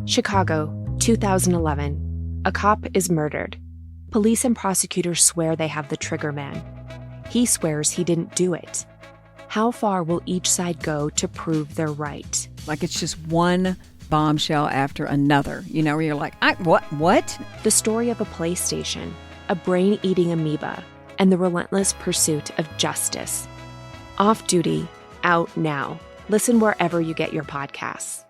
Chicago, 2011. A cop is murdered. Police and prosecutors swear they have the trigger man. He swears he didn't do it. How far will each side go to prove they're right? Like it's just one bombshell after another, where you're like, what? The story of a PlayStation, a brain-eating amoeba, and the relentless pursuit of justice. Off Duty, out now. Listen wherever you get your podcasts.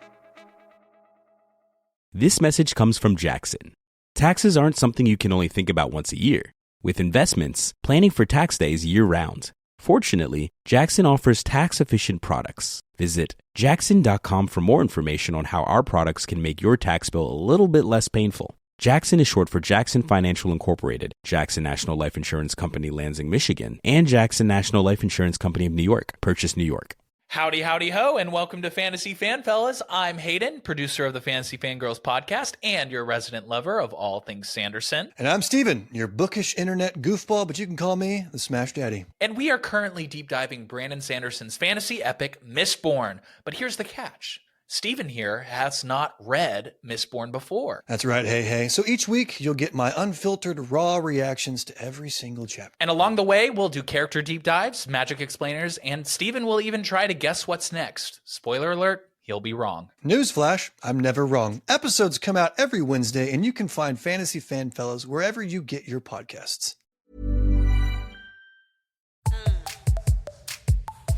This message comes from Jackson. Taxes aren't something you can only think about once a year. With investments, planning for tax day is year-round. Fortunately, Jackson offers tax-efficient products. Visit jackson.com for more information on how our products can make your tax bill a little bit less painful. Jackson is short for Jackson Financial Incorporated, Jackson National Life Insurance Company, Lansing, Michigan, and Jackson National Life Insurance Company of New York, Purchase, New York. Howdy, howdy, ho, and welcome to Fantasy Fan Fellas. I'm Hayden, producer of the Fantasy Fangirls podcast and your resident lover of all things Sanderson. And I'm Steven, your bookish internet goofball, but you can call me the Smash Daddy. And we are currently deep diving Brandon Sanderson's fantasy epic, Mistborn. But here's the catch. Steven here has not read Mistborn before. That's right, hey. So each week, you'll get my unfiltered, raw reactions to every single chapter. And along the way, we'll do character deep dives, magic explainers, and Steven will even try to guess what's next. Spoiler alert, he'll be wrong. Newsflash, I'm never wrong. Episodes come out every Wednesday, and you can find Fantasy Fan Fellas wherever you get your podcasts.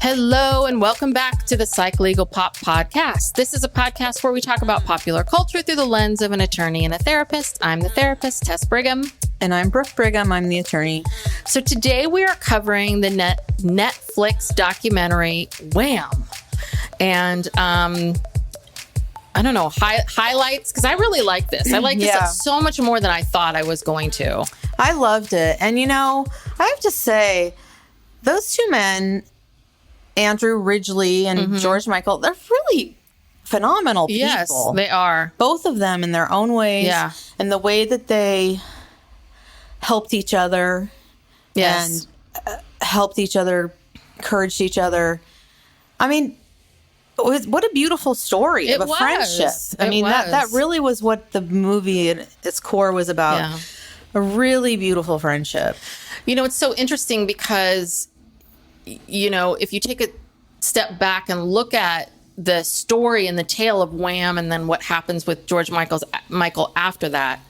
Hello and welcome back to the Psych Legal Pop Podcast. This is a podcast where we talk about popular culture through the lens of an attorney and a therapist. I'm the therapist, Tess Brigham. And I'm Brooke Brigham. I'm the attorney. So today we are covering the Netflix documentary, Wham! And I don't know, highlights, because I really like this. I like this so much more than I thought I was going to. I loved it. And I have to say, those two men, Andrew Ridgeley and George Michael, they're really phenomenal people. Yes, they are. Both of them in their own ways. Yeah. And the way that they helped each other. Yes. And helped each other, encouraged each other. I mean, what a beautiful story of a friendship. I mean, that really was what the movie at its core was about. Yeah. A really beautiful friendship. It's so interesting because if you take a step back and look at the story and the tale of Wham and then what happens with George Michael after that,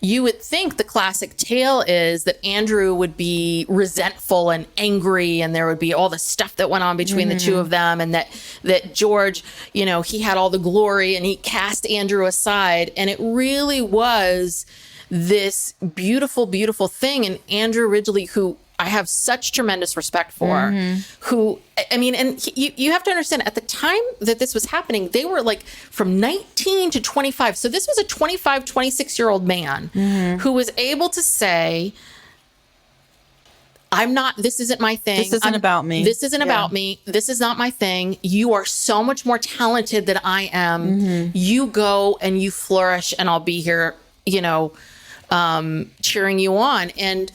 you would think the classic tale is that Andrew would be resentful and angry and there would be all the stuff that went on between the two of them, and that George, he had all the glory and he cast Andrew aside. And it really was this beautiful, beautiful thing. And Andrew Ridgeley, who I have such tremendous respect for, who, you have to understand, at the time that this was happening, they were like from 19 to 25. So this was a 25, 26-year-old man who was able to say, this isn't my thing. This isn't about me. This isn't about me. This is not my thing. You are so much more talented than I am. You go and you flourish and I'll be here, cheering you on. And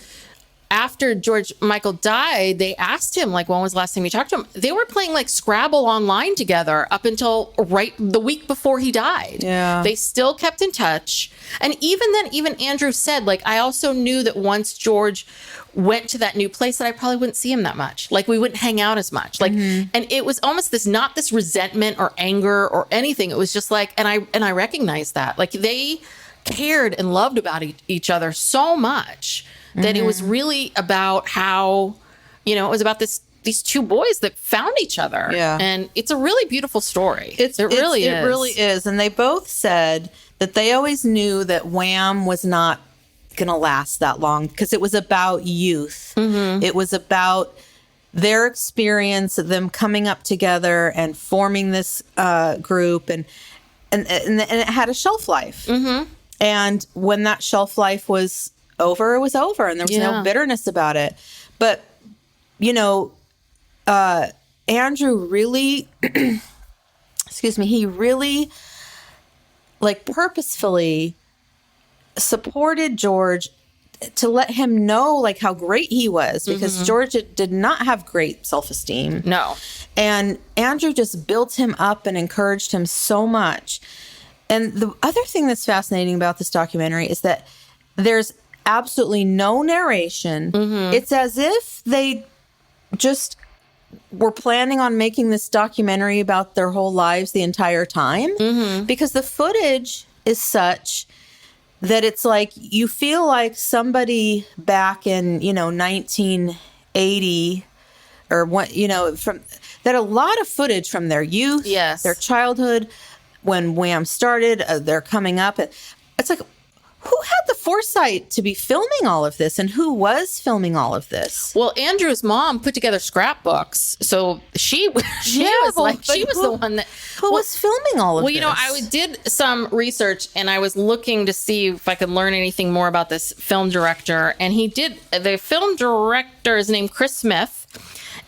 after George Michael died, they asked him, when was the last time you talked to him? They were playing Scrabble online together up until right the week before he died. Yeah. They still kept in touch. And even then, even Andrew said, I also knew that once George went to that new place that I probably wouldn't see him that much. We wouldn't hang out as much. And it was almost not this resentment or anger or anything. It was just and I recognized that. They cared and loved about each other so much that it was really about how, it was about these two boys that found each other. Yeah. And it's a really beautiful story. It really is. And they both said that they always knew that Wham was not going to last that long because it was about youth. It was about their experience of them coming up together and forming this group. And it had a shelf life. And when that shelf life was over, it was over, and there was no bitterness about it. But Andrew really he really purposefully supported George to let him know like how great he was, because George did not have great self-esteem. No. And Andrew just built him up and encouraged him so much. And the other thing that's fascinating about this documentary is that there's absolutely no narration. It's as if they just were planning on making this documentary about their whole lives the entire time, because the footage is such that it's like you feel like somebody back in 1980 or what, from that, a lot of footage from their youth, their childhood, when Wham started, they're coming up. It's like, who had the foresight to be filming all of this, and who was filming all of this? Well, Andrew's mom put together scrapbooks, so she was the one that was filming all of this. Well, I did some research, and I was looking to see if I could learn anything more about this film director, and the film director is named Chris Smith.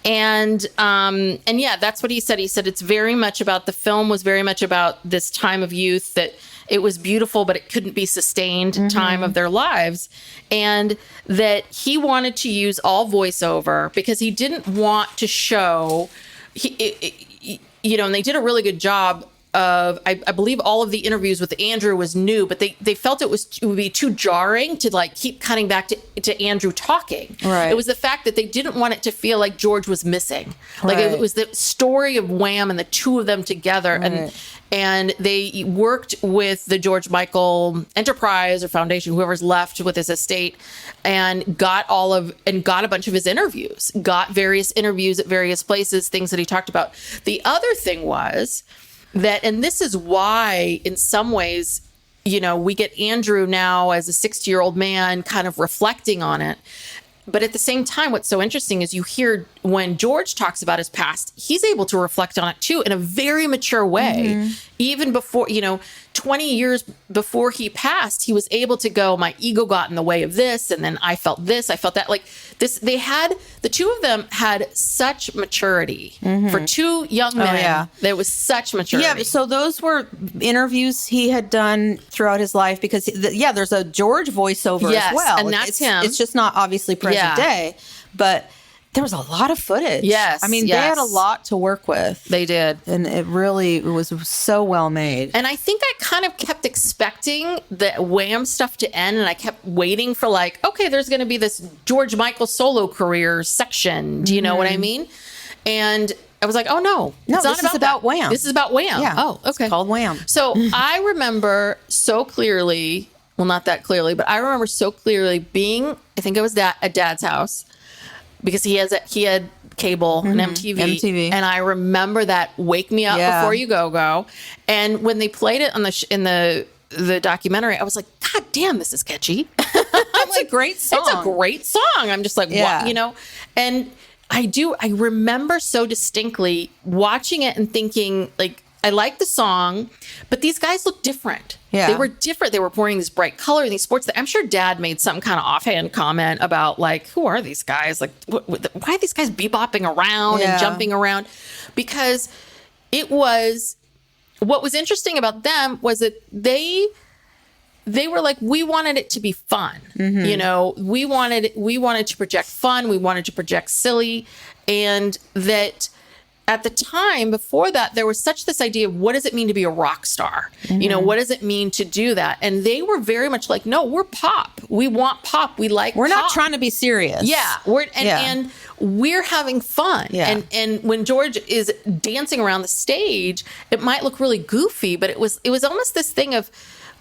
And yeah, that's what he said. He said it's very much about, the film was very much about this time of youth, that it was beautiful, but it couldn't be sustained time of their lives. And that he wanted to use all voiceover because he didn't want to show, and they did a really good job of, I believe all of the interviews with Andrew was new, but they felt it would be too jarring to like keep cutting back to Andrew talking. Right. It was the fact that they didn't want it to feel like George was missing. Like it was the story of Wham and the two of them together. Right. And they worked with the George Michael Enterprise or Foundation, whoever's left with his estate, and got a bunch of his interviews, got various interviews at various places, things that he talked about. The other thing was that, and this is why in some ways, we get Andrew now as a 60-year-old man kind of reflecting on it. But at the same time, what's so interesting is you hear when George talks about his past, he's able to reflect on it too in a very mature way. Even before, 20 years before he passed, he was able to go, my ego got in the way of this. And then I felt this, I felt that. Like this, the two of them had such maturity for two young men. Oh, yeah. There was such maturity. Yeah. So those were interviews he had done throughout his life, because there's a George voiceover as well. And that's him. It's just not obviously present day, but there was a lot of footage. Yes. I mean, they had a lot to work with. They did. And it was so well made. And I think I kind of kept expecting the Wham stuff to end, and I kept waiting for like, okay, there's going to be this George Michael solo career section. Do you know what I mean? And I was like, oh, no. No, this is about Wham. This is about Wham. Yeah. Oh, okay. It's called Wham. So I remember so clearly, well, not that clearly, but I remember so clearly being, I think I was at Dad's house, because he had cable and MTV. And I remember that Wake Me Up Before You Go. And when they played it on in the documentary, I was like, God damn, this is catchy. It's a great song. It's a great song. I'm just like, what, And I remember so distinctly watching it and thinking, like, I like the song, but these guys look different. Yeah. They were different. They were wearing this bright color, these sports. I'm sure Dad made some kind of offhand comment about, like, who are these guys? Like, why are these guys bebopping around and jumping around? Because what was interesting about them was that they were like, we wanted it to be fun. We wanted to project fun. We wanted to project silly. And that at the time before that, there was such this idea of what does it mean to be a rock star? What does it mean to do that? And they were very much like, no, we're pop. We want pop. We like We're pop. not trying to be serious. Yeah. And we're having fun. Yeah. And when George is dancing around the stage, it might look really goofy, but it was almost this thing of,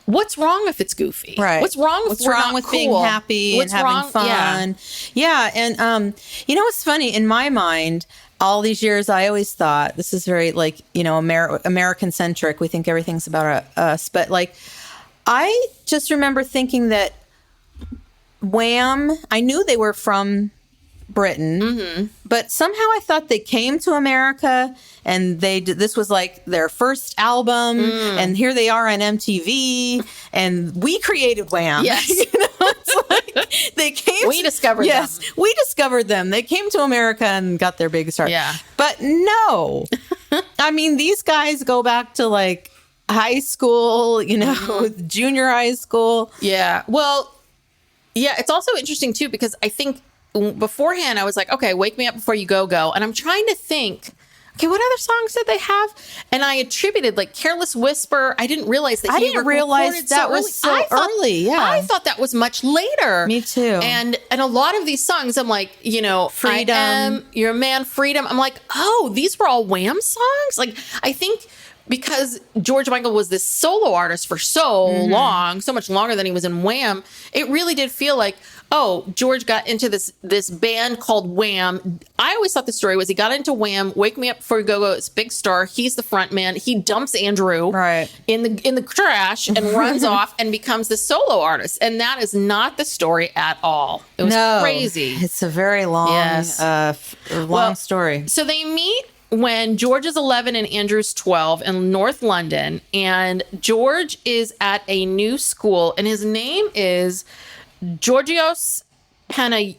what's wrong if it's goofy? Right. What's wrong if we're not cool? Being happy and having fun? Yeah. And what's funny, in my mind, all these years, I always thought, this is very like, American centric. We think everything's about us. But like, I just remember thinking that Wham, I knew they were from Britain, but somehow I thought they came to America and this was like their first album, and here they are on MTV, and we created Wham. Yes. It's like they came. We discovered them. Yes, we discovered them. They came to America and got their big start. Yeah. But no, I mean, these guys go back to like high school, junior high school. Yeah. Well, Yeah, it's also interesting too, because I think beforehand I was like, okay, Wake Me Up Before You Go. And I'm trying to think, okay, what other songs did they have? And I attributed like Careless Whisper. I didn't realize that I didn't realize that was so early. Yeah. I thought that was much later. Me too. And a lot of these songs, I'm like, Freedom. I Am Your Man, Freedom. I'm like, oh, these were all Wham songs? Like, I think because George Michael was this solo artist for so long, so much longer than he was in Wham, it really did feel like, oh, George got into this band called Wham. I always thought the story was he got into Wham, Wake Me Up Before You Go, it's big star. He's the front man. He dumps Andrew in the trash and runs off and becomes the solo artist. And that is not the story at all. It was crazy. It's a very long, long story. So they meet when George is 11 and Andrew's 12 in North London, and George is at a new school, and his name is Georgios Panayotio.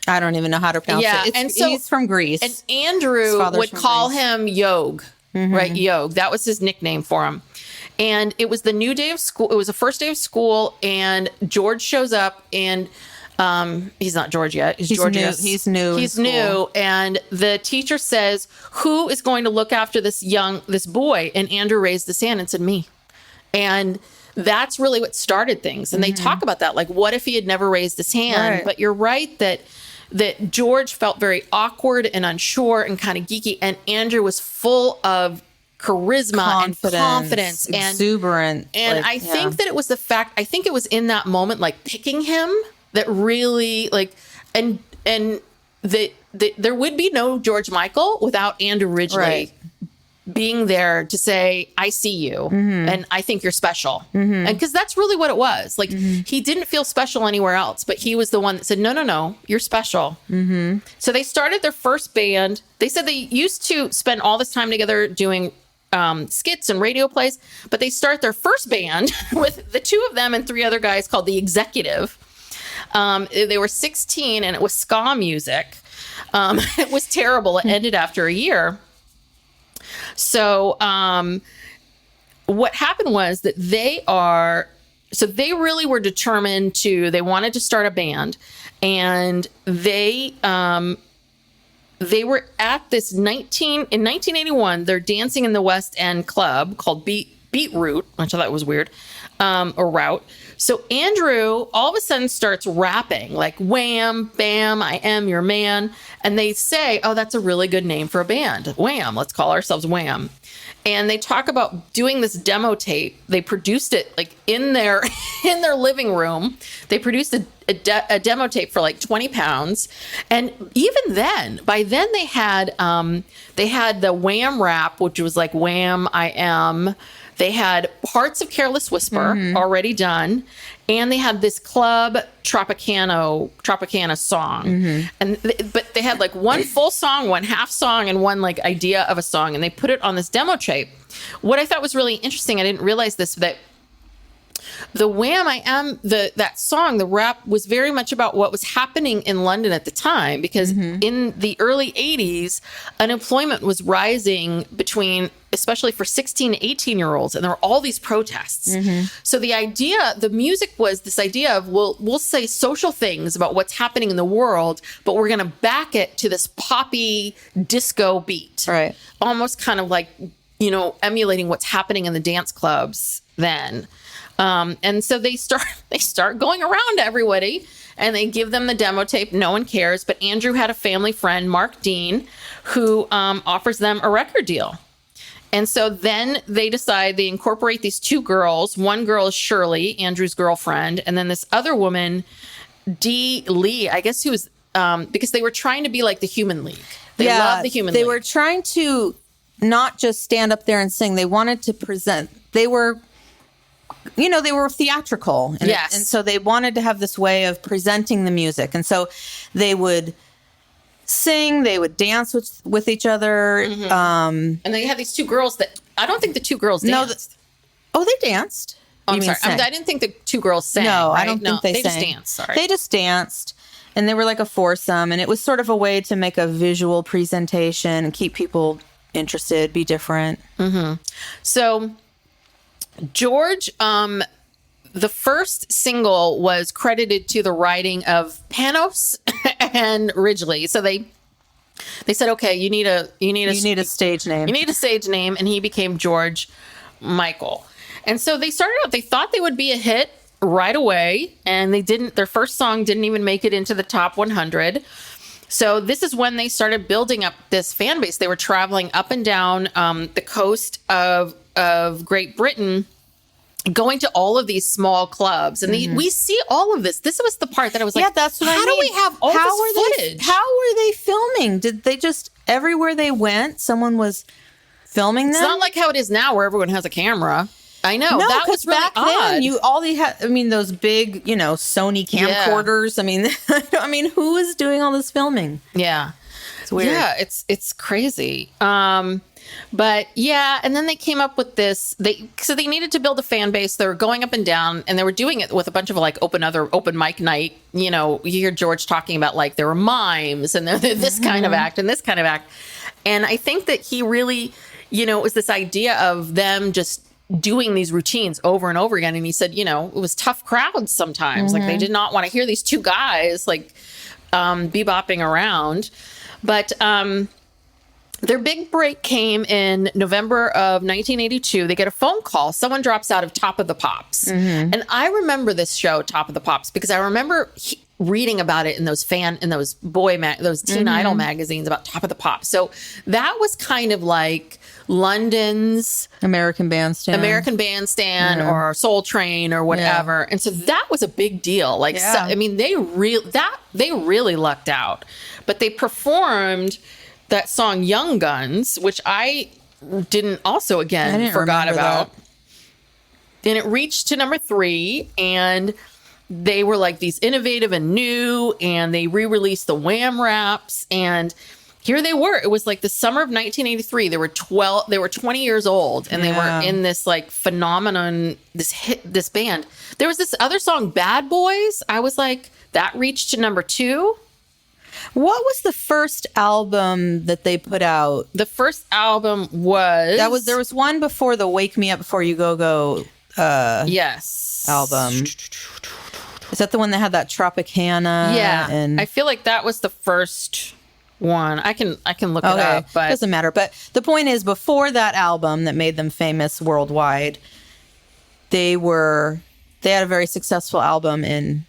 I don't even know how to pronounce it. And so he's from Greece. And Andrew would call him Yog, right? Yog. That was his nickname for him. And it was the new day of school. It was the first day of school, and George shows up, and he's not George yet. He's Georgios. He's new. He's new. And the teacher says, who is going to look after this boy? And Andrew raised his hand and said, me. And that's really what started things. And they talk about that. Like, what if he had never raised his hand? Right. But you're right that George felt very awkward and unsure and kind of geeky. And Andrew was full of charisma and confidence and exuberant. And I think that it was I think it was in that moment, like picking him, that really and there would be no George Michael without Andrew Ridgeley being there to say, I see you and I think you're special. And because that's really what it was. Like he didn't feel special anywhere else, but he was the one that said, no, you're special. So they started their first band. They said they used to spend all this time together doing skits and radio plays, but they start their first band with the two of them and three other guys called The Executive. They were 16 and it was ska music. It was terrible. It ended after a year. So what happened was that they really were determined they wanted to start a band, and they were at this in 1981, they're dancing in the West End club called Beetroot, which I thought was weird, or Route. So Andrew all of a sudden starts rapping like Wham, Bam, I Am Your Man. And they say, oh, that's a really good name for a band. Wham, let's call ourselves Wham. And they talk about doing this demo tape. They produced it like in their living room. They produced a demo tape for like 20 pounds. And even then, by then they had the Wham rap, which was like Wham, I Am. They had parts of Careless Whisper already done, and they had this Club Tropicana song. But they had like one full song, one half song, and one like idea of a song, and they put it on this demo tape. What I thought was really interesting, I didn't realize this, that the Wham I Am, that song, the rap, was very much about what was happening in London at the time, because in the early 80s, unemployment was rising especially for 16 to 18-year-olds, and there were all these protests. So the music was this idea of, we'll say social things about what's happening in the world, but we're going to back it to this poppy disco beat. Right. Almost kind of like, emulating what's happening in the dance clubs then. And so they start going around to everybody, and they give them the demo tape. No one cares. But Andrew had a family friend, Mark Dean, who offers them a record deal. And so then they incorporate these two girls. One girl is Shirley, Andrew's girlfriend. And then this other woman, Dee Lee, I guess, who was, because they were trying to be like the Human League. They loved the Human League. They were trying to not just stand up there and sing. They wanted to present. They were theatrical. And yes. And so they wanted to have this way of presenting the music. And so they would sing, they would dance with each other. And they had these two girls that, I don't think the two girls danced. They danced. Oh, I'm sorry. I didn't think the two girls sang. No, right? I don't think they sang. Just danced. Sorry. They just danced. And they were like a foursome. And it was sort of a way to make a visual presentation and keep people interested, be different. So George, the first single was credited to the writing of Panos and Ridgeley. So they said, okay, you need a stage name. You need a stage name, and he became George Michael. And so they started out, they thought they would be a hit right away, and they didn't. Their first song didn't even make it into the top 100. So this is when they started building up this fan base. They were traveling up and down the coast of Great Britain, going to all of these small clubs. And we see all of this. This was the part that I was like, that's what I mean. How do we have all this footage? How were they filming? Did they just, everywhere they went, someone was filming them? It's not like how it is now where everyone has a camera. I know. No, that was really back odd. then, those big, Sony camcorders. I mean, who was doing all this filming? Yeah. It's weird. Yeah, it's crazy. But yeah, and then they came up with this. They needed to build a fan base. They were going up and down, and they were doing it with a bunch of like open mic night. You hear George talking about like there were mimes and this kind of act and this kind of act. And I think that he really, it was this idea of them just doing these routines over and over again. And he said, it was tough crowds sometimes. Like they did not want to hear these two guys like bebopping around. But their big break came in November of 1982. They get a phone call. Someone drops out of Top of the Pops. And I remember this show, Top of the Pops, because I remember reading about it in those those teen idol magazines about Top of the Pops. So that was kind of like London's American Bandstand or Soul Train or whatever. And so that was a big deal. Like, they really lucked out. But they performed that song Young Guns, which I forgot about. And it reached to number 3, and they were like these innovative and new, and they re-released the Wham raps, and here they were. It was like the summer of 1983. They were 20 years old, and they were in this like phenomenon, this band. There was this other song, Bad Boys. I was like, that reached to number 2. What was the first album that they put out? The first album was... There was one before the Wake Me Up Before You Go yes album. Is that the one that had that Tropicana? Yeah. And I feel like that was the first one. I can look it up, but it doesn't matter. But the point is, before that album that made them famous worldwide, they had a very successful album in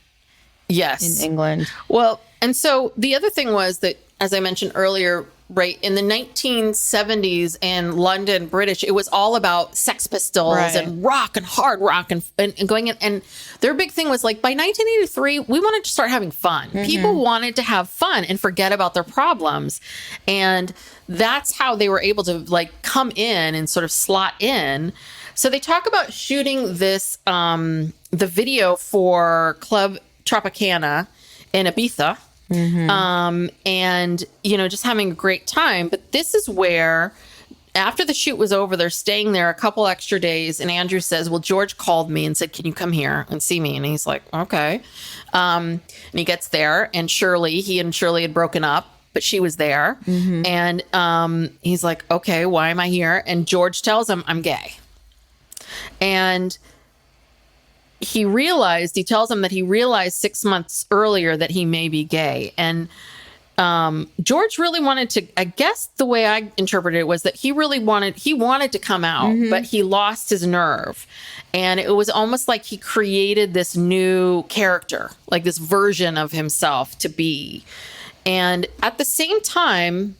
England. Well, and so the other thing was that, as I mentioned earlier, right, in the 1970s in London, British, it was all about Sex Pistols and rock and hard rock and going in. And their big thing was like, by 1983, we wanted to start having fun. People wanted to have fun and forget about their problems. And that's how they were able to like come in and sort of slot in. So they talk about shooting this, the video for Club Tropicana in Ibiza. And, just having a great time. But this is where, after the shoot was over, they're staying there a couple extra days. And Andrew says, well, George called me and said, can you come here and see me? And he's like, okay. And he gets there, and he and Shirley had broken up, but she was there. And he's like, okay, why am I here? And George tells him, I'm gay. And he tells him that he realized 6 months earlier that he may be gay. And George really wanted to, I guess the way I interpreted it was that he wanted to come out, but he lost his nerve. And it was almost like he created this new character, like this version of himself to be. And at the same time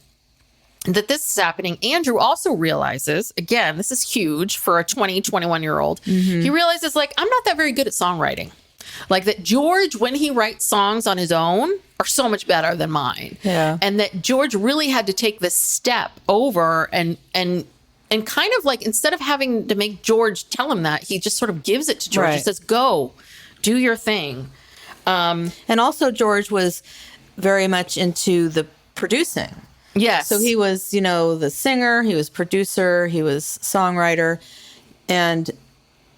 that this is happening, Andrew also realizes, again, this is huge for a 21-year-old. He realizes, like, I'm not that very good at songwriting. Like that George, when he writes songs on his own, are so much better than mine. Yeah. And that George really had to take this step over and kind of like, instead of having to make George tell him that, he just sort of gives it to George. He says, go, do your thing. And also George was very much into the producing. Yes. So he was, the singer, he was producer, he was songwriter. And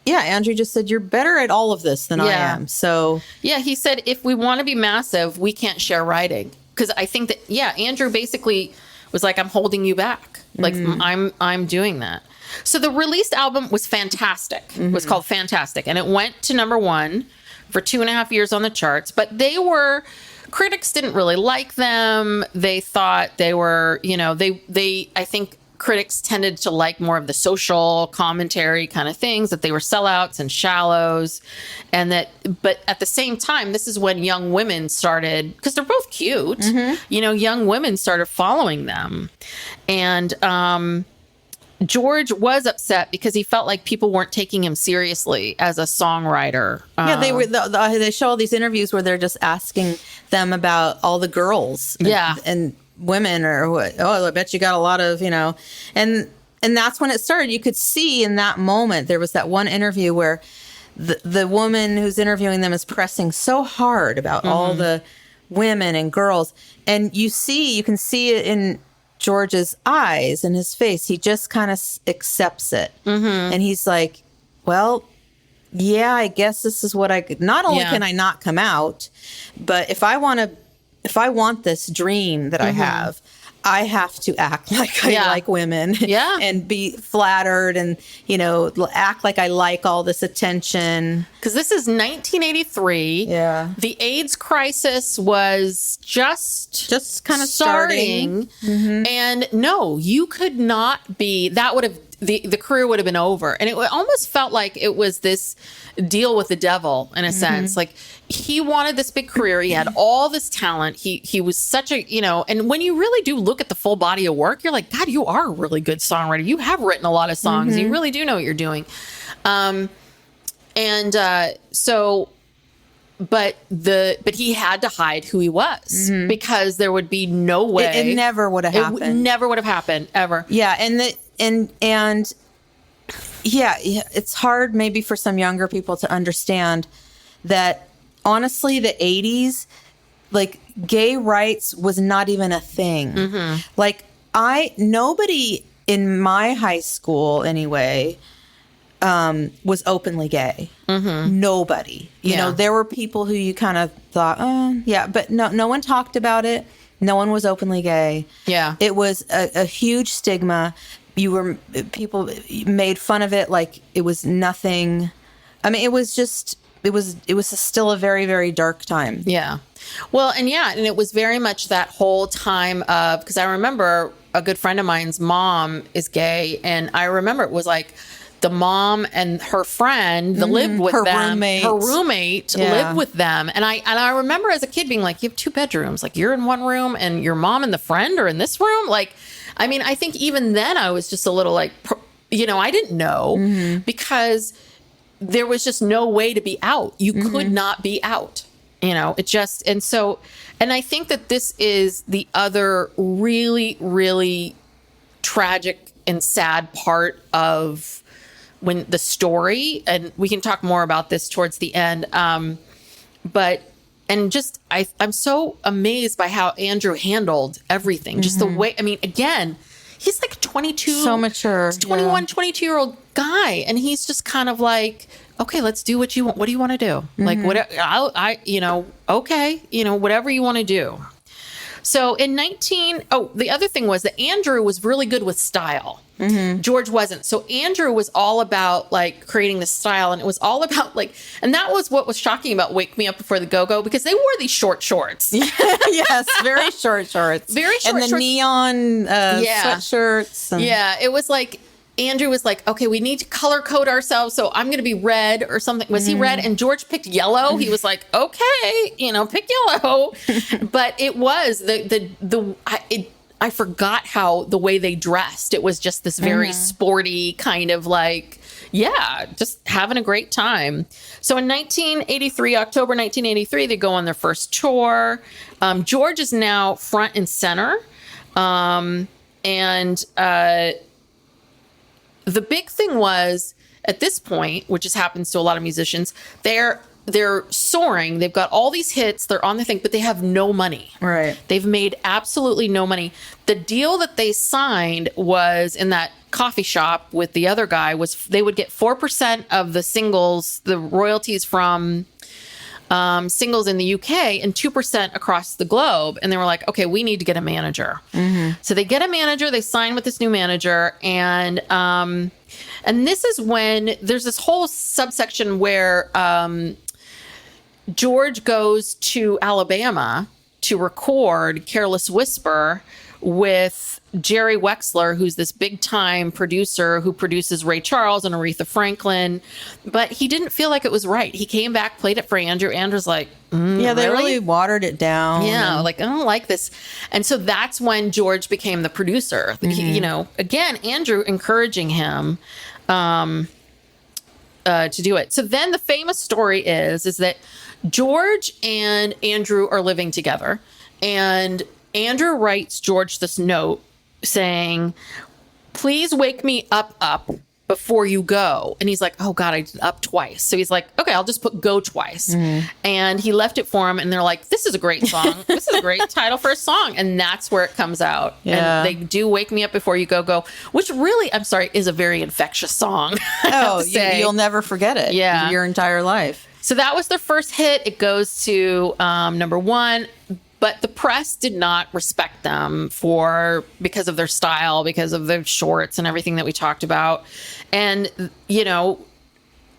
Andrew just said, you're better at all of this than I am. So he said, if we want to be massive, we can't share writing. Because I think that, Andrew basically was like, I'm holding you back. Like, I'm doing that. So the released album was fantastic. It was called Fantastic. And it went to number 1 for 2.5 years on the charts. But critics didn't really like them. They thought they were, I think critics tended to like more of the social commentary kind of things, that they were sellouts and shallows. But at the same time, this is when young women started, because they're both cute, young women started following them. And George was upset because he felt like people weren't taking him seriously as a songwriter. They show all these interviews where they're just asking them about all the girls. And women, or what? Oh, I bet you got a lot of, and that's when it started. You could see in that moment, there was that one interview where the woman who's interviewing them is pressing so hard about all the women and girls. And you can see it in George's eyes and his face. He just kind of accepts it. And he's like, well, yeah, I guess this is what not only can I not come out, but if I want this dream that I have to act like I like women and be flattered and, act like I like all this attention. Because this is 1983. Yeah. The AIDS crisis was just kind of starting. And no, you could not be, that would have, the career would have been over. And it almost felt like it was this deal with the devil in a sense. Like, he wanted this big career. He had all this talent. He was such a, and when you really do look at the full body of work, you're like, God, you are a really good songwriter. You have written a lot of songs. You really do know what you're doing. But he had to hide who he was because there would be no way. It never would have happened. It never would have happened ever. Yeah. And it's hard maybe for some younger people to understand that honestly, the 80s, like, gay rights was not even a thing. Like, nobody in my high school anyway, was openly gay. Nobody. You know, there were people who you kind of thought, but no one talked about it. No one was openly gay. Yeah. It was a huge stigma. People made fun of it like it was nothing. I mean, it was still a very, very dark time. Yeah. Well, and it was very much that whole time of, because I remember a good friend of mine's mom is gay, and I remember it was like the mom and her friend that lived with them, her roommate lived with them. And I remember as a kid being like, you have 2 bedrooms, like you're in one room and your mom and the friend are in this room. Like, I mean, I think even then I was just a little like, I didn't know because there was just no way to be out. You could not be out, and I think that this is the other really, really tragic and sad part of when the story, and we can talk more about this towards the end. I'm so amazed by how Andrew handled everything. Just the way, I mean, again, he's like 22. So mature. 21, 22-year-old guy. And he's just kind of like, okay, let's do what you want. What do you want to do? Like, whatever, whatever you want to do. So the other thing was that Andrew was really good with style. George wasn't. So Andrew was all about like creating this style, and it was all about like, and that was what was shocking about Wake Me Up Before the Go-Go, because they wore these short shorts. Yes, very short shorts. Very short shorts. And the neon sweatshirts. It was like, Andrew was like, okay, we need to color code ourselves, so I'm going to be red or something. Was he red? And George picked yellow. He was like, okay, pick yellow. But it was I forgot how the way they dressed. It was just this very sporty kind of like, just having a great time. So in October 1983, they go on their first tour. George is now front and center. The big thing was, at this point, which just happens to a lot of musicians, they're soaring. They've got all these hits. They're on the thing, but they have no money. Right. They've made absolutely no money. The deal that they signed was in that coffee shop with the other guy was they would get 4% of the singles, the royalties from singles in the UK, and 2% across the globe. And they were like, okay, we need to get a manager. So they get a manager. They sign with this new manager, and And this is when there's this whole subsection where George goes to Alabama to record Careless Whisper with Jerry Wexler, who's this big time producer who produces Ray Charles and Aretha Franklin. But he didn't feel like it was right. He came back, played it for Andrew. Andrew's like, yeah, they really watered it down. Yeah, like, I don't like this. And so that's when George became the producer. He, you know, again, Andrew encouraging him to do it. So then the famous story is that George and Andrew are living together, and Andrew writes George this note saying, please wake me up before you go. And he's like, oh God, I did up twice. So he's like, okay, I'll just put go twice. And he left it for him, and they're like, this is a great song. This is a great title for a song. And that's where it comes out. Yeah. And they do Wake Me Up Before You Go, which really, I'm sorry, is a very infectious song. Oh, you'll never forget it. Yeah. Your entire life. So that was their first hit. It goes to number one. But the press did not respect them because of their style, because of their shorts and everything that we talked about. And, you know,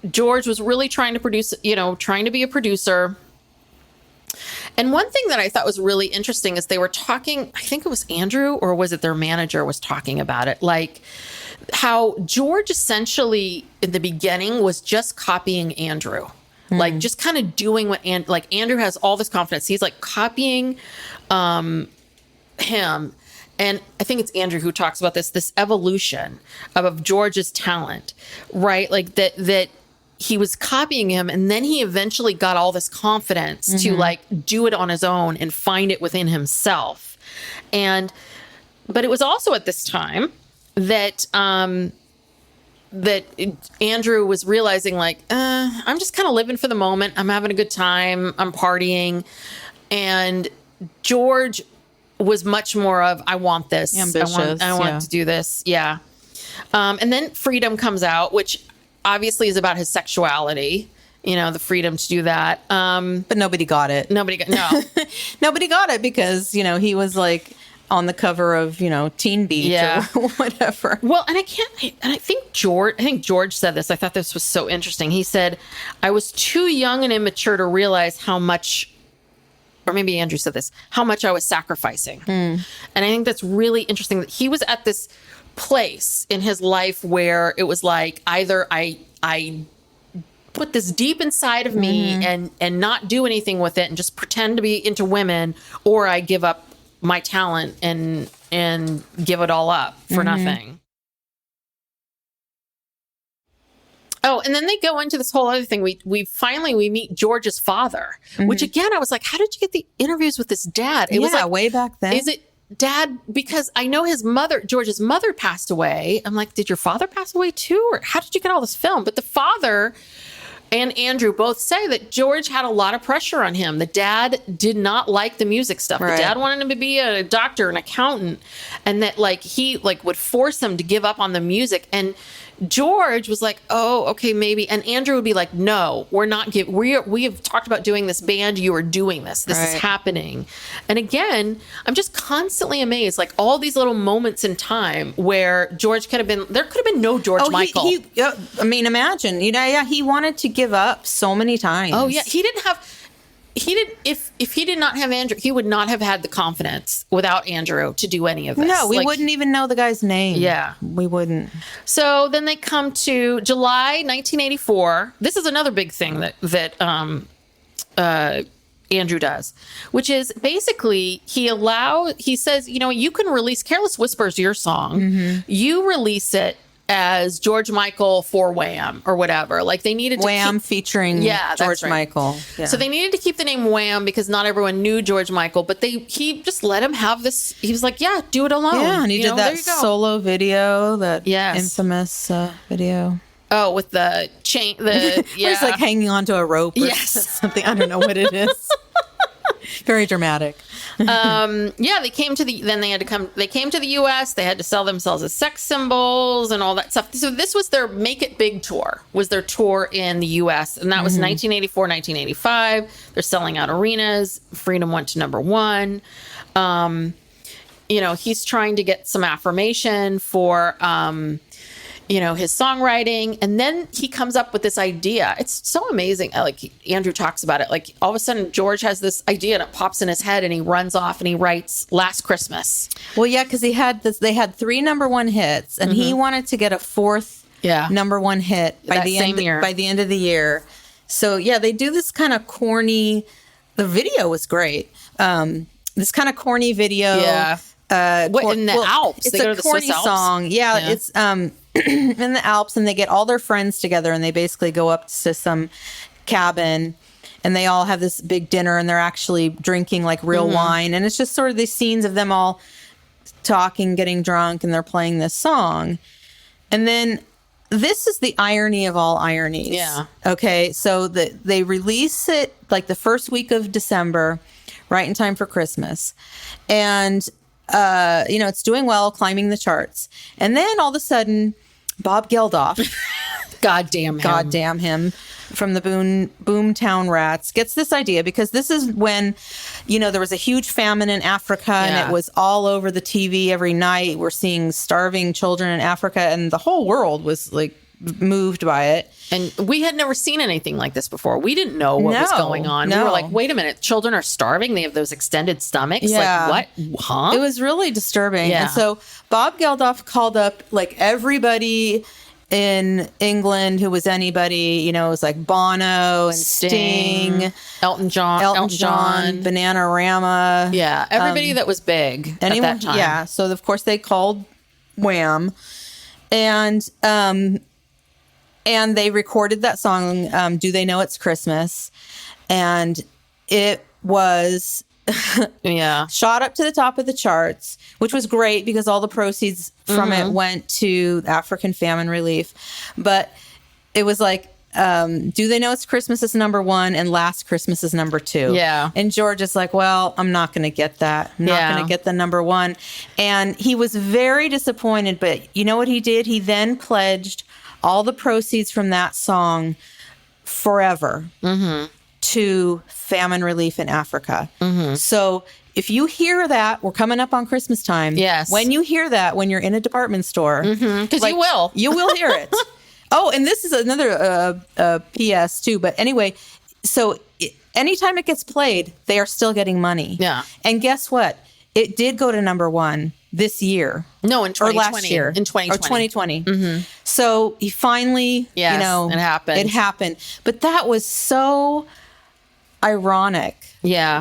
George was really trying to produce, you know, trying to be a producer. And one thing that I thought was really interesting is they were talking, I think it was Andrew, or was it their manager was talking about it, like how George essentially in the beginning was just copying Andrew. Like just kind of doing what Andrew has all this confidence. He's like copying him. And I think it's Andrew who talks about this evolution of George's talent, right? Like that he was copying him, and then he eventually got all this confidence to like do it on his own and find it within himself. But it was also at this time that Andrew was realizing, like, I'm just kind of living for the moment. I'm having a good time. I'm partying. And George was much more of, I want this. Ambitious. I want to do this. Yeah. And then Freedom comes out, which obviously is about his sexuality. You know, the freedom to do that. But nobody got it. No. Nobody got it because, you know, he was like on the cover of, you know, Teen Beach or whatever. Well, and I think George said this. I thought this was so interesting. He said, I was too young and immature to realize how much, or maybe Andrew said this, how much I was sacrificing. And I think that's really interesting that he was at this place in his life where it was like, either I put this deep inside of me and not do anything with it and just pretend to be into women, or I give up my talent and give it all up for nothing. Oh, and then they go into this whole other thing. We finally meet George's father, which again, I was like, how did you get the interviews with this dad? It was like, way back then. Is it dad? Because I know George's mother passed away. I'm like, did your father pass away too? Or how did you get all this film? But the father and Andrew both say that George had a lot of pressure on him. The dad did not like the music stuff. Right. The dad wanted him to be a doctor, an accountant, and that like he like would force him to give up on the music. And George was like, oh, okay, maybe. And Andrew would be like, no, we're not we have talked about doing this band. You are doing this. This is happening. And again, I'm just constantly amazed, like all these little moments in time where George there could have been no George Michael. I mean, imagine, he wanted to give up so many times. Oh yeah. If he did not have Andrew, he would not have had the confidence without Andrew to do any of this. No, we wouldn't even know the guy's name. Yeah. We wouldn't. So then they come to July 1984. This is another big thing that Andrew does, which is basically he says, you know, you can release Careless Whispers, your song. You release it as George Michael for Wham or whatever. Like they needed to Wham featuring George Michael. Yeah. So they needed to keep the name Wham because not everyone knew George Michael, but he just let him have this. He was like, yeah, do it alone. Yeah, and he did that solo video, that infamous video. Oh, with the chain, He's like hanging onto a rope or something. I don't know what it is. Very dramatic. They came to the US. They had to sell themselves as sex symbols and all that stuff. So this was their Make It Big tour, was their tour in the US. And that was 1984, 1985. They're selling out arenas. Freedom went to number one. He's trying to get some affirmation for, his songwriting. And then he comes up with this idea. It's so amazing. Like Andrew talks about it. Like all of a sudden George has this idea and it pops in his head and he runs off and he writes Last Christmas. Well, yeah, because they had 3 number 1 hits and he wanted to get a 4th number 1 hit by the end of the year. So yeah, they do this kind of corny. The video was great. This kind of corny video. Yeah. In the Alps? It's they go a to the corny Swiss Alps? song. Yeah, it's in the Alps, and they get all their friends together, and they basically go up to some cabin, and they all have this big dinner, and they're actually drinking like real wine, and it's just sort of these scenes of them all talking, getting drunk, and they're playing this song, and then. This is the irony of all ironies. Yeah. Okay. So they release it like the first week of December, right in time for Christmas. And, it's doing well, climbing the charts. And then all of a sudden, Bob Geldof, God damn him, from the Boomtown Rats, gets this idea because this is when, there was a huge famine in Africa and it was all over the TV every night. We're seeing starving children in Africa and the whole world was like moved by it. And we had never seen anything like this before. We didn't know what was going on. No. We were like, wait a minute, children are starving. They have those extended stomachs. Yeah. Like, what? Huh? It was really disturbing. Yeah. And so Bob Geldof called up like everybody in England who was anybody, it was like Bono and Sting, Elton John, Bananarama. Yeah, everybody that was big at that time. Yeah, so of course they called Wham, and they recorded that song, Do They Know It's Christmas? And it was shot up to the top of the charts, which was great because all the proceeds from it went to African famine relief. But it was like, Do They Know It's Christmas is number 1 and Last Christmas is number 2. Yeah. And George is like, well, I'm not going to get that. I'm not going to get the number 1. And he was very disappointed. But you know what he did? He then pledged all the proceeds from that song forever to famine relief in Africa. So if you hear that, we're coming up on Christmas time. Yes. When you hear that, when you're in a department store. Because you will. You will hear it. Oh, and this is another PS too. But anyway, so anytime it gets played, they are still getting money. Yeah. And guess what? It did go to number 1 this year. No, in 2020. Or last year. In 2020. Or 2020. So he finally, it happened. It happened. But that was so ironic. Yeah.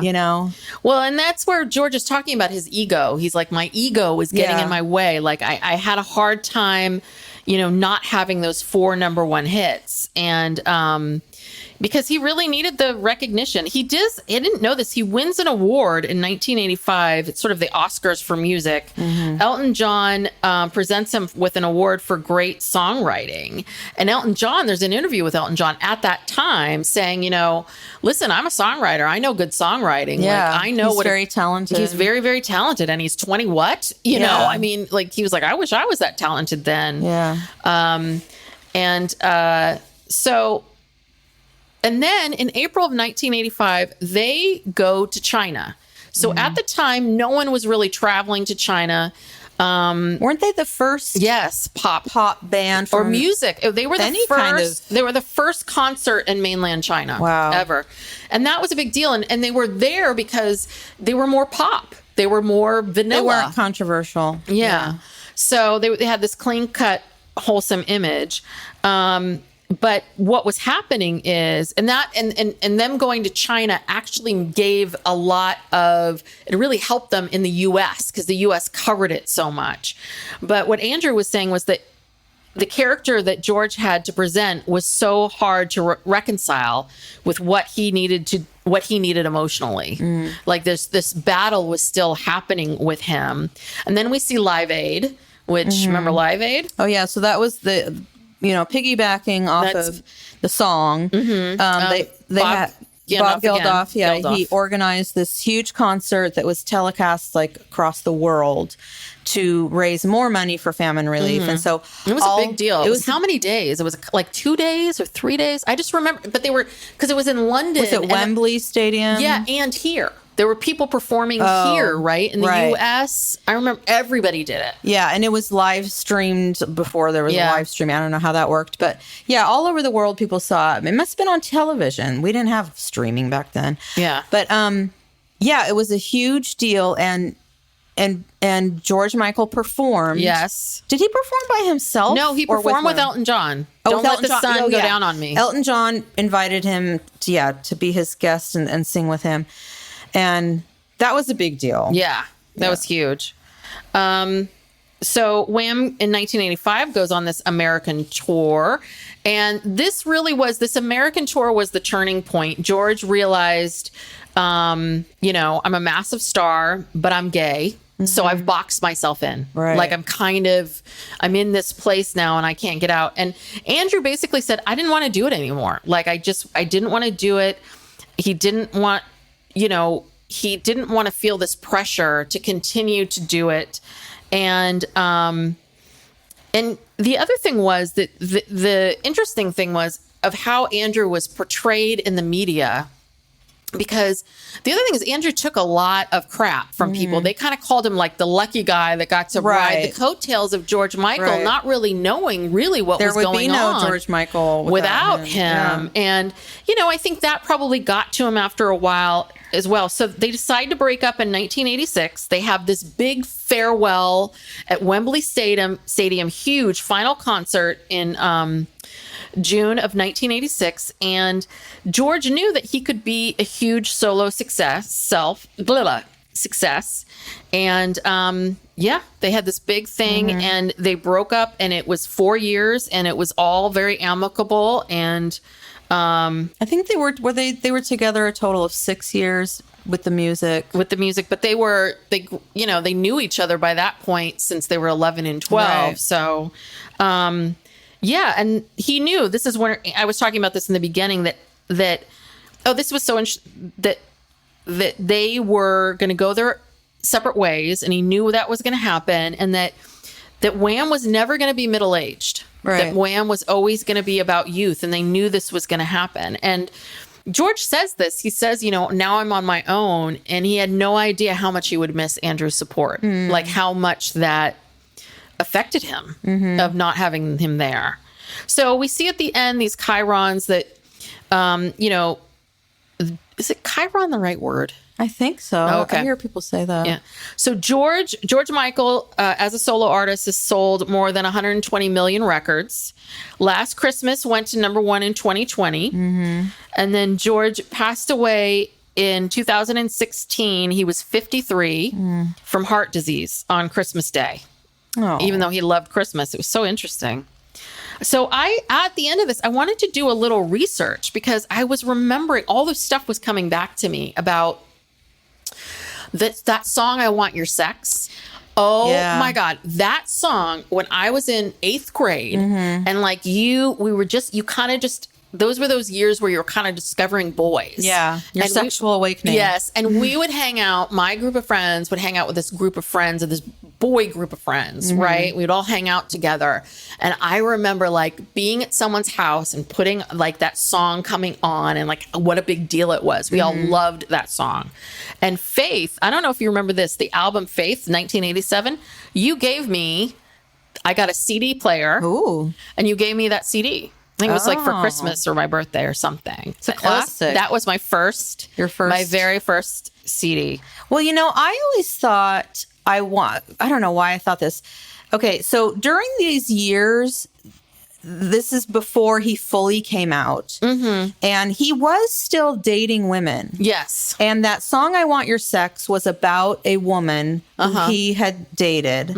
Well, and that's where George is talking about his ego. He's like, my ego was getting in my way. Like I had a hard time, not having those 4 number 1 hits. And because he really needed the recognition. He didn't know this. He wins an award in 1985. It's sort of the Oscars for music. Elton John presents him with an award for great songwriting. And Elton John, there's an interview with Elton John at that time saying, listen, I'm a songwriter. I know good songwriting. Yeah, like, I know he's very talented. He's very, very talented. And he's 20 what? You know, I mean, like he was like, I wish I was that talented then. Yeah. And then in April of 1985, they go to China. So at the time, no one was really traveling to China. Weren't they the first pop band or music? They were the first. Kind of... They were the first concert in mainland China ever. And that was a big deal. And they were there because they were more pop. They were more vanilla. They weren't controversial. Yeah. So they had this clean-cut, wholesome image. But what was happening is, and them going to China actually gave a lot of, it really helped them in the U.S. because the U.S. covered it so much. But what Andrew was saying was that the character that George had to present was so hard to reconcile with what he needed emotionally. Like this battle was still happening with him. And then we see Live Aid, which remember Live Aid? Oh yeah. So that was the, piggybacking off of the song. They had Bob Geldof. Geldof. He organized this huge concert that was telecast like across the world to raise more money for famine relief. And so it was a big deal. It was how many days? It was like 2 days or 3 days. I just remember, but they were, because it was in London. Was it Wembley Stadium? Yeah, and here. There were people performing here, right? In the US. I remember everybody did it. Yeah, and it was live streamed before there was a live stream. I don't know how that worked, but yeah, all over the world people saw it. It must have been on television. We didn't have streaming back then. Yeah. But yeah, it was a huge deal, and George Michael performed. Yes. Did he perform by himself? No, he performed with Elton John. Don't let the sun go down on me. Elton John invited him to be his guest and sing with him. And that was a big deal. Yeah, that was huge. So Wham in 1985 goes on this American tour. And this American tour was the turning point. George realized, I'm a massive star, but I'm gay. So I've boxed myself in. Right. Like I'm in this place now and I can't get out. And Andrew basically said, I didn't want to do it anymore. Like I didn't want to do it. He didn't want to feel this pressure to continue to do it. And the other thing was that the interesting thing was of how Andrew was portrayed in the media, because the other thing is Andrew took a lot of crap from people. They kind of called him like the lucky guy that got to ride the coattails of George Michael, not really knowing really what was going on. There would be no George Michael without him. Yeah. And, I think that probably got to him after a while as well. So they decide to break up in 1986. They have this big farewell at Wembley Stadium, huge final concert in June of 1986. And George knew that he could be a huge solo success. And they had this big thing and they broke up, and it was 4 years, and it was all very amicable. And I think they were together a total of 6 years with the music, but they knew each other by that point since they were 11 and 12. Right. So, and he knew, this is when I was talking about this in the beginning, that this was so interesting, that they were going to go their separate ways, and he knew that was going to happen, and that Wham was never going to be middle-aged. Right. That Wham was always going to be about youth, and they knew this was going to happen. And George says this. He says, now I'm on my own, and he had no idea how much he would miss Andrew's support, like how much that affected him of not having him there. So we see at the end these chyrons that, is it chiron the right word? I think so. Okay. I hear people say that. Yeah. So George Michael, as a solo artist, has sold more than 120 million records. Last Christmas went to number 1 in 2020. And then George passed away in 2016. He was 53 from heart disease on Christmas Day. Oh. Even though he loved Christmas. It was so interesting. So at the end of this, I wanted to do a little research because I was remembering all this stuff was coming back to me about that song, I Want Your Sex. Oh my God. That song, when I was in 8th grade, and those were those years where you were kind of discovering boys. Yeah. Your sexual awakening. Yes. And we would hang out, my group of friends would hang out with this group of friends, and this boy group of friends, right? We'd all hang out together. And I remember being at someone's house and putting that song coming on, and what a big deal it was. We all loved that song. And Faith, I don't know if you remember this, the album Faith, 1987, I got a CD player. Ooh. And you gave me that CD. I think it was for Christmas or my birthday or something. It's a classic. That was my my very first CD. Well, I always thought I don't know why I thought this. Okay, so during these years, this is before he fully came out. And he was still dating women. Yes. And that song, I Want Your Sex, was about a woman who he had dated.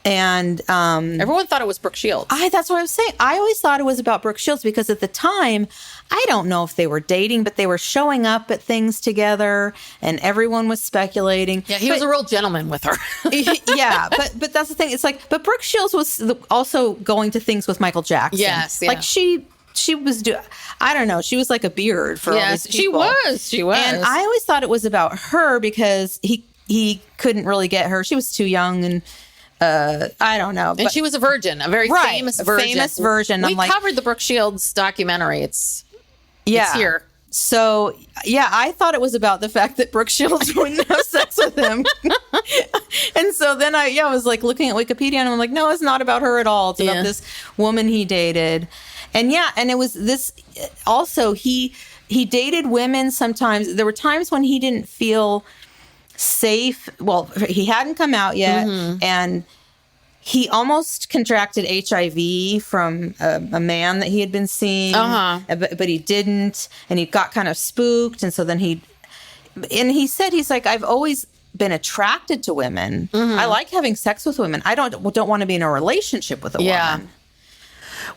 And everyone thought it was Brooke Shields. That's what I was saying. I always thought it was about Brooke Shields because at the time, I don't know if they were dating, but they were showing up at things together, and everyone was speculating. Yeah, he was a real gentleman with her. Yeah, but that's the thing. It's but Brooke Shields was also going to things with Michael Jackson. Yes, yeah. She was I don't know. She was like a beard for all these people. She was. And I always thought it was about her because he couldn't really get her. She was too young and. I don't know. And she was a virgin, a very famous virgin. Famous virgin. We covered the Brooke Shields documentary. It's here. So, yeah, I thought it was about the fact that Brooke Shields wouldn't have sex with him. And so then I was like looking at Wikipedia and I'm like, no, it's not about her at all. It's about this woman he dated. And and it was this also, he dated women sometimes. There were times when he didn't feel safe. Well, he hadn't come out yet. And he almost contracted HIV from a man that he had been seeing, but he didn't, and he got kind of spooked, and so then he said, he's like, I've always been attracted to women. I like having sex with women. I don't want to be in a relationship with a woman.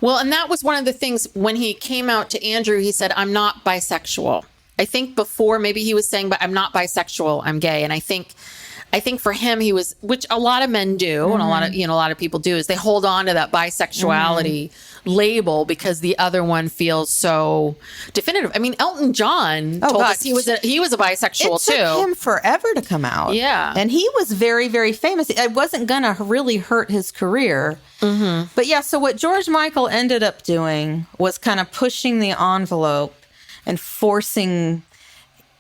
Well, and that was one of the things when he came out to Andrew, he said, I'm not bisexual. I think before maybe he was saying, but I'm not bisexual, I'm gay, and I think for him, he was, which a lot of men do, and a lot of people do, is they hold on to that bisexuality label because the other one feels so definitive. I mean, Elton John told us he was a bisexual too. It took him forever to come out. Yeah, and he was very, very famous. It wasn't gonna really hurt his career. But yeah, so what George Michael ended up doing was kind of pushing the envelope and forcing.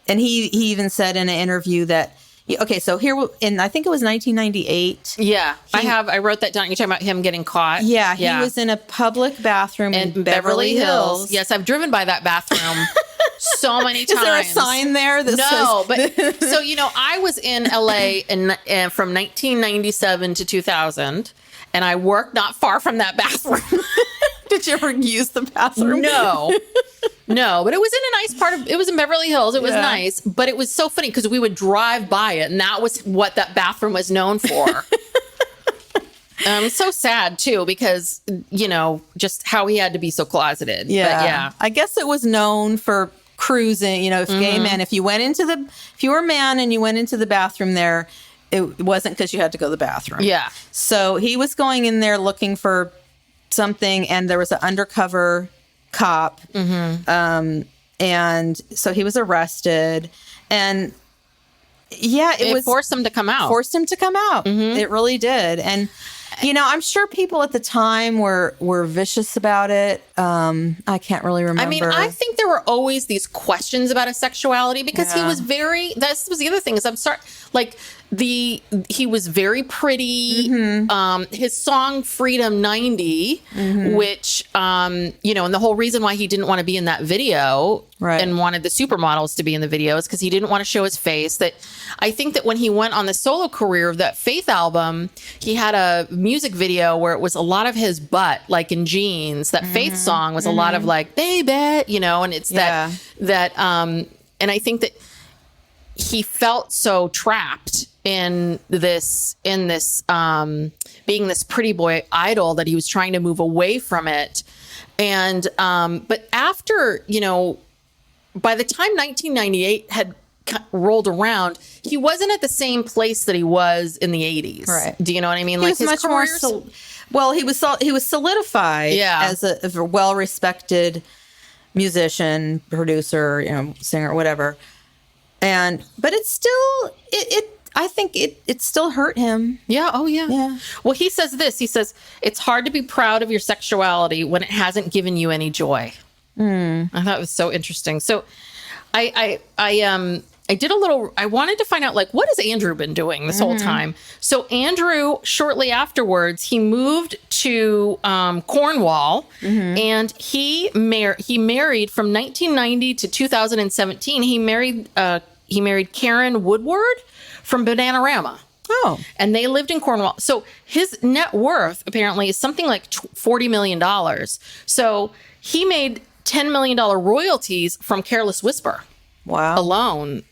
And he even said in an interview that. Okay, so here in I think it was 1998. Yeah, I wrote that down. You're talking about him getting caught. Yeah, he was in a public bathroom in Beverly Hills. Yes, I've driven by that bathroom so many times. Is there a sign there that says? But so I was in LA from 1997 to 2000, and I worked not far from that bathroom. Did you ever use the bathroom? No, but it was in a nice part of, it was in Beverly Hills. It was nice, but it was so funny because we would drive by it and that was what that bathroom was known for. So sad too, because, just how he had to be so closeted. Yeah. But yeah. I guess it was known for cruising, if gay men, if you were a man and you went into the bathroom there, it wasn't because you had to go to the bathroom. Yeah. So he was going in there looking for something and there was an undercover cop. And so he was arrested and it forced him to come out. It really did. And, I'm sure people at the time were vicious about it. I can't really remember. I mean, I think there were always these questions about his sexuality because he was that was the other thing is I'm sorry, he was very pretty. His song Freedom 90, which, and the whole reason why he didn't want to be in that video and wanted the supermodels to be in the video is because he didn't want to show his face. That I think that when he went on the solo career of that Faith album, he had a music video where it was a lot of his butt, like in jeans. That Faith song was a lot of like, baby, and it's that, and I think that he felt so trapped in this being this pretty boy idol that he was trying to move away from it. And but after, by the time 1998 had rolled around, he wasn't at the same place that he was in the 80s. Right. Do you know what I mean? He was much more he was solidified as a well-respected musician, producer, singer, whatever. But it's still I think it still hurt him. Yeah. Oh, yeah. Yeah. Well, he says this. He says, it's hard to be proud of your sexuality when it hasn't given you any joy. I thought it was so interesting. So I did I wanted to find out, what has Andrew been doing this whole time? So Andrew, shortly afterwards, he moved to Cornwall and he married from 1990 to 2017. He married Karen Woodward from Bananarama. Oh. And they lived in Cornwall. So his net worth apparently is something like $40 million. So he made $10 million royalties from Careless Whisper. Wow. Alone.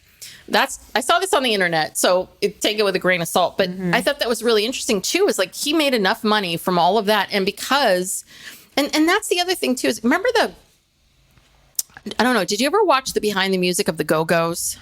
I saw this on the internet, so take it with a grain of salt. But I thought that was really interesting too, is he made enough money from all of that. And because, and that's the other thing too, is remember I don't know, did you ever watch the behind the music of the Go-Go's?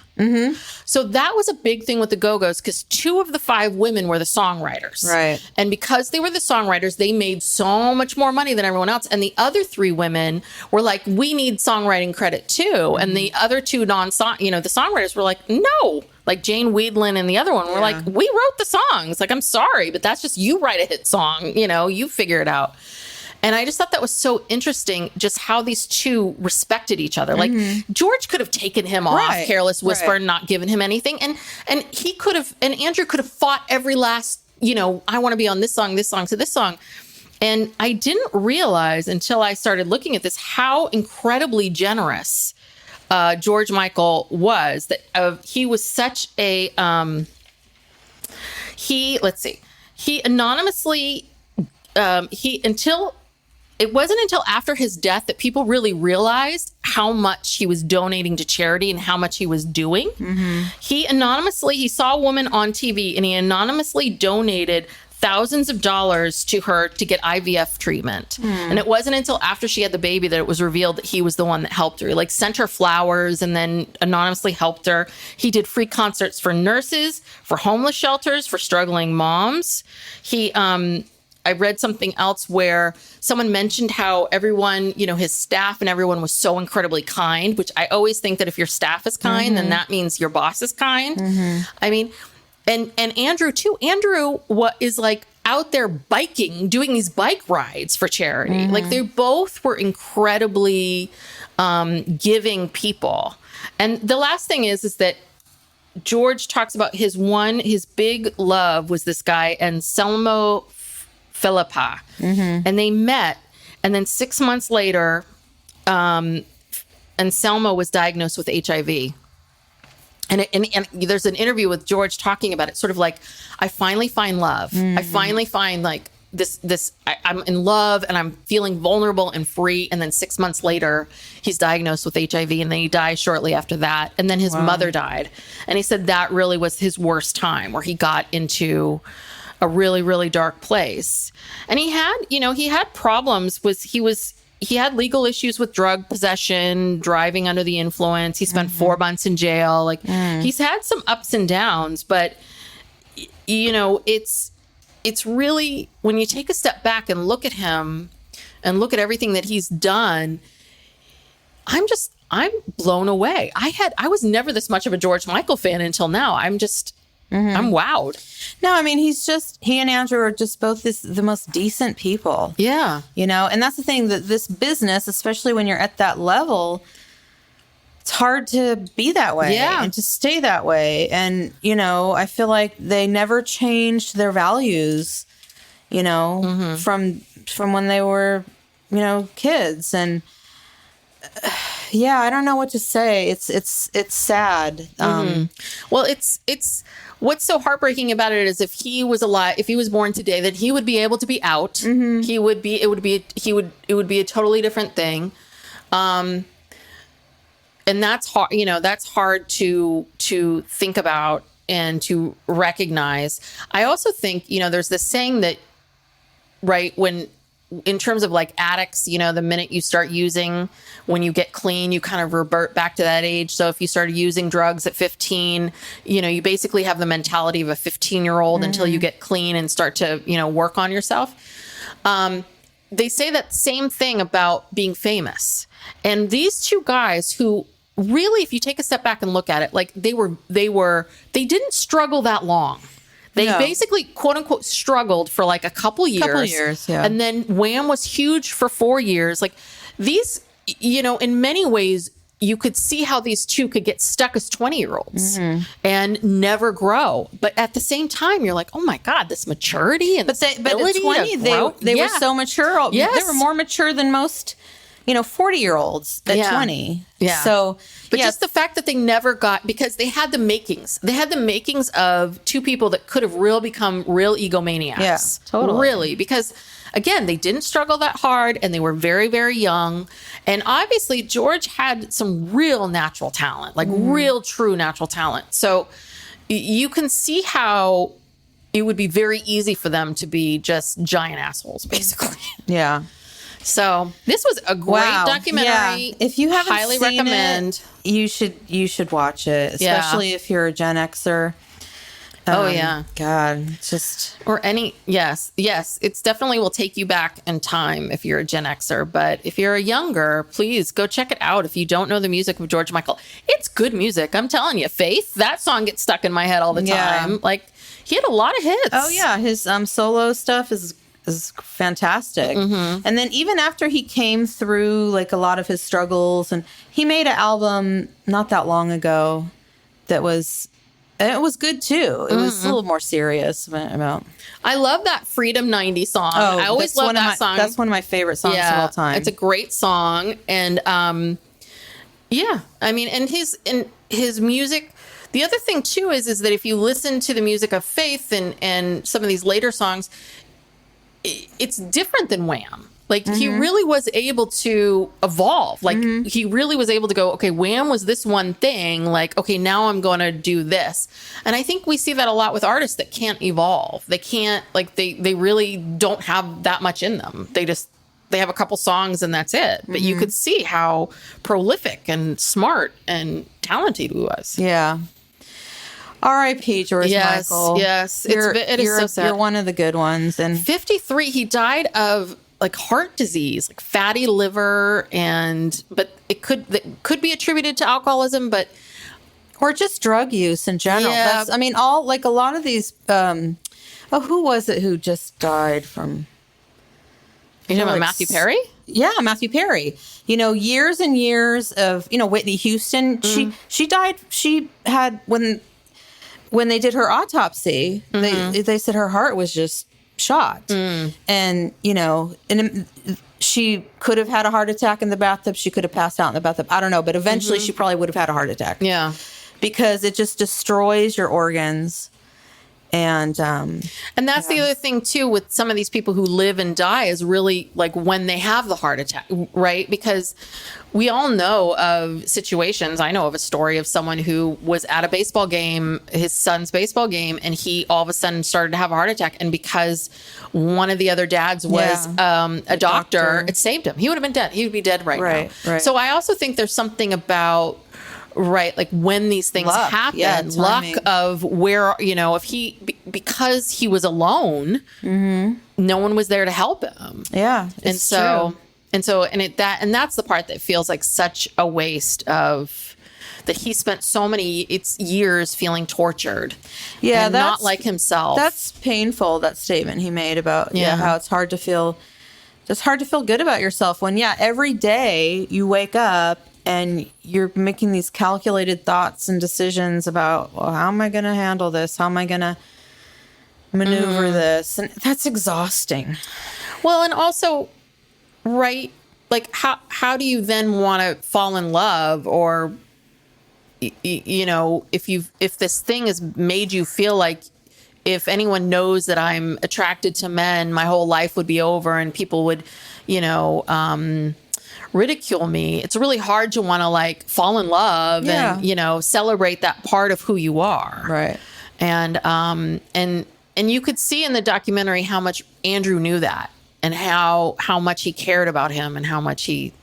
So that was a big thing with the Go-Go's because 2 of the 5 women were the songwriters. Right. And because they were the songwriters, they made so much more money than everyone else. And the other 3 women were like, we need songwriting credit too. And the other 2 the songwriters were like, no. Like Jane Weedland and the other one were like, we wrote the songs. I'm sorry, but that's just, you write a hit song. You figure it out. And I just thought that was so interesting, just how these two respected each other. Like George could have taken him off, Careless Whisper, and not given him anything. And he could have, and Andrew could have fought every last, I want to be on this song to this song. And I didn't realize until I started looking at this how incredibly generous George Michael was. That he was such a he anonymously it wasn't until after his death that people really realized how much he was donating to charity and how much he was doing. He saw a woman on TV and he anonymously donated thousands of dollars to her to get IVF treatment. And it wasn't until after she had the baby that it was revealed that he was the one that helped her. He sent her flowers and then anonymously helped her. He did free concerts for nurses, for homeless shelters, for struggling moms. I read something else where someone mentioned how everyone, his staff and everyone was so incredibly kind, which I always think that if your staff is kind, then that means your boss is kind. I mean, and Andrew too. Andrew is out there biking, doing these bike rides for charity. They both were incredibly giving people. And the last thing is that George talks about his big love was this guy, Anselmo Philippa. And they met, and then 6 months later, Anselmo was diagnosed with HIV. And there's an interview with George talking about it, sort of like, I finally find love. I finally find I'm in love and I'm feeling vulnerable and free. And then 6 months later, he's diagnosed with HIV, and then he dies shortly after that. And then his mother died. And he said that really was his worst time, where he got into a really, really dark place. And he had problems. He had legal issues with drug possession, driving under the influence. He spent 4 months in jail. He's had some ups and downs, but it's really, when you take a step back and look at him and look at everything that he's done, I'm blown away. I was never this much of a George Michael fan until now. I'm wowed. No, I mean, he and Andrew are just both the most decent people. Yeah. And that's the thing, that this business, especially when you're at that level, it's hard to be that way and to stay that way. And, I feel like they never changed their values, from when they were, kids. And I don't know what to say. It's sad. Well, it's what's so heartbreaking about it is if he was alive, if he was born today, that he would be able to be out. It would be a totally different thing. And that's hard, that's hard to think about and to recognize. I also think, there's this saying that, in terms of addicts, the minute you start using, when you get clean, you kind of revert back to that age. So if you started using drugs at 15, you basically have the mentality of a 15-year-old until you get clean and start to, work on yourself. They say that same thing about being famous. And these two guys who really, if you take a step back and look at it, they didn't struggle that long. They basically, quote unquote, struggled for a couple years. And then Wham was huge for 4 years. These, in many ways, you could see how these two could get stuck as 20-year-olds and never grow. But at the same time, you're like, oh my God, this maturity and but at 20, they were so mature. Yes. They were more mature than most, 40-year-olds at 20. Yeah. So, but just the fact that they never got, because they had the makings. They had the makings of two people that could have become real egomaniacs. Yeah, totally. Really. Because, again, they didn't struggle that hard and they were very, very young. And obviously, George had some real natural talent, real, true natural talent. So you can see how it would be very easy for them to be just giant assholes, basically. Yeah. So this was a great documentary. Yeah. If you haven't highly seen recommend. You should watch it, especially if you're a Gen Xer. Oh yeah, God, just or any yes, it's definitely will take you back in time if you're a Gen Xer. But if you're a younger, please go check it out. If you don't know the music of George Michael, it's good music. I'm telling you, Faith, that song gets stuck in my head all the time. He had a lot of hits. Oh yeah, his solo stuff is is fantastic. And then even after he came through like a lot of his struggles, and he made an album not that long ago that was, it was good too. It was a little more serious about. I love that Freedom 90 song. I always love that song. That's one of my favorite songs of all time. It's a great song. And yeah, I mean, and his music. The other thing too is that if you listen to the music of Faith and some of these later songs, it's different than Wham. Like he really was able to evolve. Like he really was able to go, okay, Wham was this one thing. Like, okay, now I'm going to do this. And I think we see that a lot with artists that can't evolve. They can't, like they really don't have that much in them. They have a couple songs and that's it. But you could see how prolific and smart and talented he was. Yeah. R.I.P. George Michael. Yes, it is so sad. You're one of the good ones. And 53, he died of like heart disease, like fatty liver, but it could be attributed to alcoholism, or just drug use in general. Yeah. I mean, a lot of these. Who was it who just died from? You talking about Matthew Perry? Yeah, Matthew Perry. Years and years of Whitney Houston. She died. She had when they did her autopsy, they said her heart was just shot. And, she could have had a heart attack in the bathtub. She could have passed out in the bathtub. I don't know. But eventually she probably would have had a heart attack. Yeah. Because it just destroys your organs. And that's the other thing too with some of these people who live and die is really like when they have the heart attack, right? Because we all know of situations. I know of a story of someone who was at a baseball game, his son's baseball game, and he all of a sudden started to have a heart attack. And because one of the other dads was a doctor, it saved him. He would have been dead. He would be dead right now. Right. So I also think there's something about like when these things happen, luck of where, if because he was alone, no one was there to help him. Yeah. And that's the part that feels like such a waste of that he spent so many years feeling tortured. Yeah. And not like himself. That's painful. That statement he made about how it's hard to feel good about yourself when, every day you wake up and you're making these calculated thoughts and decisions about, well, how am I going to handle this? How am I going to maneuver this? And that's exhausting. Well, and also, right, like how do you then want to fall in love or, if this thing has made you feel like if anyone knows that I'm attracted to men, my whole life would be over and people would, ridicule me. It's really hard to want to like fall in love and, celebrate that part of who you are. Right. And you could see in the documentary how much Andrew knew that and how much he cared about him and how much he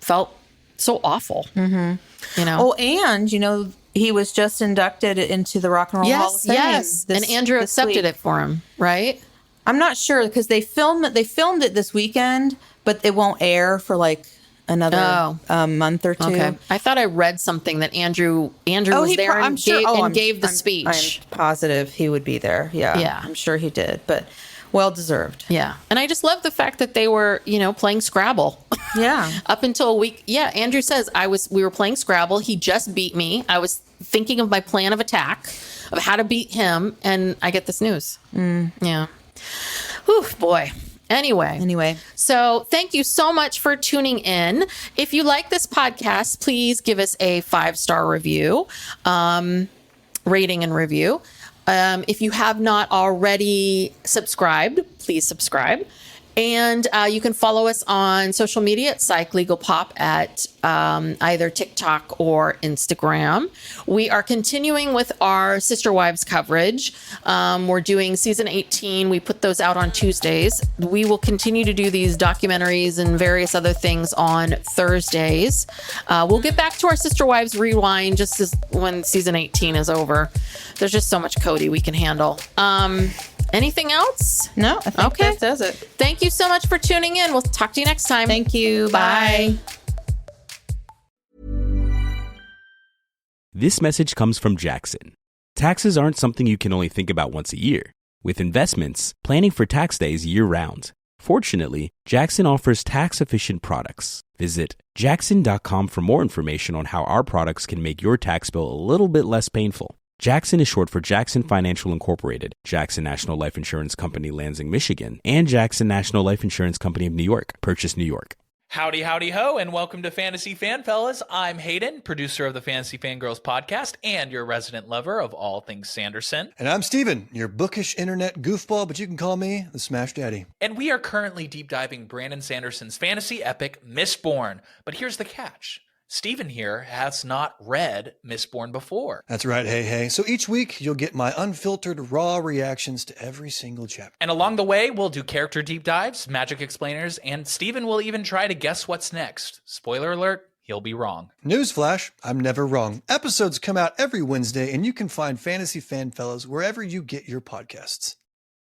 felt so awful. Oh, and, he was just inducted into the Rock and Roll Hall of Fame. Yes. And Andrew accepted it for him, right? I'm not sure because they filmed it this weekend, but it won't air for like another month or two. Okay. I thought I read something that Andrew was there and gave the speech. I'm positive he would be there. Yeah. I'm sure he did, but well deserved. Yeah. And I just love the fact that they were, playing Scrabble. Yeah. Up until a week. Yeah. Andrew says we were playing Scrabble. He just beat me. I was thinking of my plan of attack of how to beat him. And I get this news. Yeah. Whew, boy. Anyway, so thank you so much for tuning in. If you like this podcast, please give us a 5-star review, rating and review. If you have not already subscribed, please subscribe. And you can follow us on social media at Psych Legal Pop at either TikTok or Instagram. We are continuing with our Sister Wives coverage. We're doing season 18. We put those out on Tuesdays. We will continue to do these documentaries and various other things on Thursdays. We'll get back to our Sister Wives rewind just as when season 18 is over. There's just so much Cody we can handle. Anything else? No, I think that does it. Thank you so much for tuning in. We'll talk to you next time. Thank you. Bye. This message comes from Jackson. Taxes aren't something you can only think about once a year. With investments, planning for tax days year-round. Fortunately, Jackson offers tax-efficient products. Visit jackson.com for more information on how our products can make your tax bill a little bit less painful. Jackson is short for Jackson Financial Incorporated, Jackson National Life Insurance Company, Lansing, Michigan, and Jackson National Life Insurance Company of New York, Purchase, New York. Howdy, howdy, ho, and welcome to Fantasy Fan Fellas. I'm Hayden, producer of the Fantasy Fangirls podcast and your resident lover of all things Sanderson. And I'm Steven, your bookish internet goofball, but you can call me the Smash Daddy. And we are currently deep diving Brandon Sanderson's fantasy epic, Mistborn. But here's the catch. Steven here has not read Mistborn before. That's right, hey. So each week, you'll get my unfiltered, raw reactions to every single chapter. And along the way, we'll do character deep dives, magic explainers, and Steven will even try to guess what's next. Spoiler alert, he'll be wrong. Newsflash, I'm never wrong. Episodes come out every Wednesday, and you can find Fantasy Fan Fellas wherever you get your podcasts.